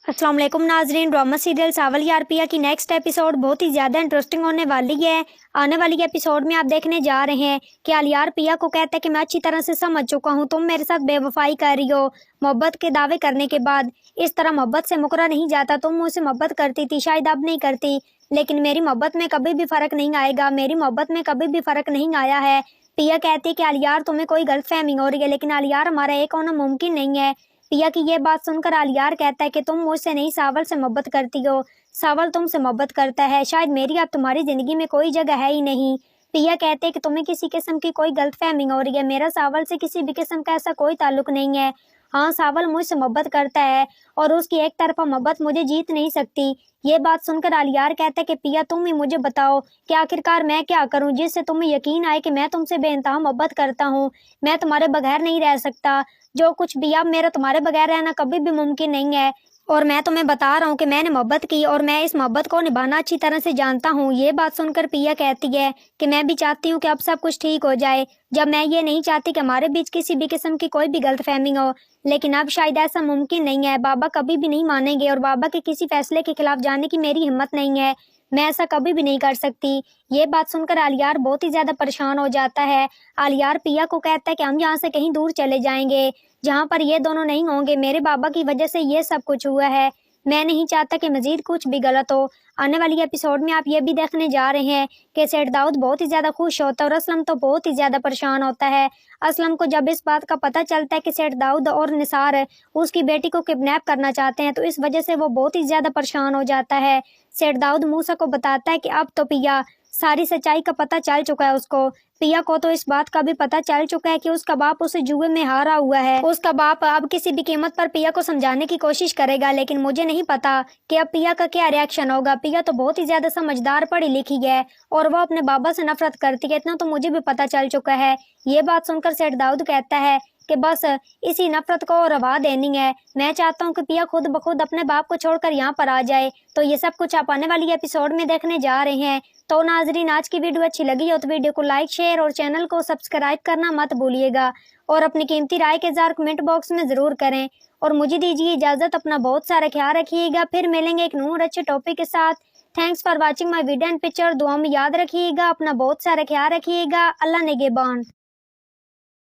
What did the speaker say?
अस्सलाम वालेकुम नाजरीन। ड्रामा सीरियल सावल यार पिया की नेक्स्ट एपिसोड बहुत ही ज़्यादा इंटरेस्टिंग होने वाली है। आने वाली एपिसोड में आप देखने जा रहे हैं कि अलियार पिया को कहता है कि मैं अच्छी तरह से समझ चुका हूँ, तुम मेरे साथ बेवफाई कर रही हो। मोहब्बत के दावे करने के बाद इस तरह मोहब्बत से मुकरा नहीं जाता। तुम मुझसे मोहब्बत करती थी, शायद अब नहीं करती, लेकिन मेरी मोहब्बत में कभी भी फ़र्क नहीं आएगा। मेरी मोहब्बत में कभी भी फ़र्क नहीं आया है। पिया कहती है कि अलियार तुम्हें कोई गलतफहमी हो रही है, लेकिन अलियार हमारा एक होना मुमकिन नहीं है। पिया की ये बात सुनकर अलियार कहता है कि तुम मुझसे नहीं, सावल से मोहब्बत करती हो। सावल तुमसे मोहब्बत करता है, शायद मेरी अब तुम्हारी जिंदगी में कोई जगह है ही नहीं। पिया कहते हैं कि तुम्हें किसी किस्म की कोई गलतफहमी हो रही है, मेरा सावल से किसी भी किस्म का ऐसा कोई ताल्लुक नहीं है। हाँ, सावल मुझसे मोहब्बत करता है और उसकी एक तरफा मोहब्बत मुझे जीत नहीं सकती। ये बात सुनकर अलियार कहता है कि पिया तुम ही मुझे बताओ कि आखिरकार मैं क्या करूं जिससे तुम्हें यकीन आए कि मैं तुमसे बेइंतहा मोहब्बत करता हूं। मैं तुम्हारे बगैर नहीं रह सकता। जो कुछ भी, अब मेरा तुम्हारे बगैर रहना कभी भी मुमकिन नहीं है। और मैं तुम्हें बता रहा हूँ कि मैंने मोहब्बत की और मैं इस मोहब्बत को निभाना अच्छी तरह से जानता हूँ। ये बात सुनकर पिया कहती है कि मैं भी चाहती हूँ कि अब सब कुछ ठीक हो जाए। जब मैं ये नहीं चाहती कि हमारे बीच किसी भी किस्म की कोई भी गलतफहमी हो, लेकिन अब शायद ऐसा मुमकिन नहीं है। बाबा कभी भी नहीं मानेंगे और बाबा के किसी फैसले के खिलाफ जाने की मेरी हिम्मत नहीं है। मैं ऐसा कभी भी नहीं कर सकती। ये बात सुनकर अलियार बहुत ही ज्यादा परेशान हो जाता है। अलियार पिया को कहता है कि हम यहाँ से कहीं दूर चले जाएंगे, जहाँ पर ये दोनों नहीं होंगे। मेरे बाबा की वजह से ये सब कुछ हुआ है। मैं नहीं चाहता कि मजीद कुछ भी गलत हो। आने वाली एपिसोड में आप ये भी देखने जा रहे हैं कि सेठ दाऊद बहुत ही ज्यादा खुश होता है और असलम तो बहुत ही ज्यादा परेशान होता है। असलम को जब इस बात का पता चलता है कि सेठ दाऊद और निसार उसकी बेटी को किडनैप करना चाहते हैं, तो इस वजह से वो बहुत ही ज्यादा परेशान हो जाता है। सेठ दाऊद मूसा को बताता है कि अब तो पिया सारी सच्चाई का पता चल चुका है उसको। पिया को तो इस बात का भी पता चल चुका है कि उसका बाप उसे जुए में हारा हुआ है। उसका बाप अब किसी भी कीमत पर पिया को समझाने की कोशिश करेगा, लेकिन मुझे नहीं पता कि अब पिया का क्या रिएक्शन होगा। पिया तो बहुत ही ज्यादा समझदार, पढ़ी लिखी है और वो अपने बाबा से नफरत करती है, इतना तो मुझे भी पता चल चुका है। ये बात सुनकर सेठ दाऊद कहता है कि बस इसी नफरत को रवा देनी है। मैं चाहता हूँ कि पिया खुद ब खुद अपने बाप को छोड़कर यहाँ पर आ जाए। तो ये सब कुछ आप आने वाली एपिसोड में देखने जा रहे हैं। तो नाजरीन, आज की वीडियो अच्छी लगी हो तो वीडियो को लाइक, शेयर और चैनल को सब्सक्राइब करना मत भूलिएगा और अपनी कीमती राय के इज़हार कमेंट बॉक्स में जरूर करें। और मुझे दीजिए इजाजत, अपना बहुत सारा ख्याल रखिएगा। फिर मिलेंगे एक नूर अच्छे टॉपिक के साथ। Thanks for watching my video and picture. दुआ में याद रखिएगा, अपना बहुत सारा ख्याल रखिएगा। अल्लाह निगहबान।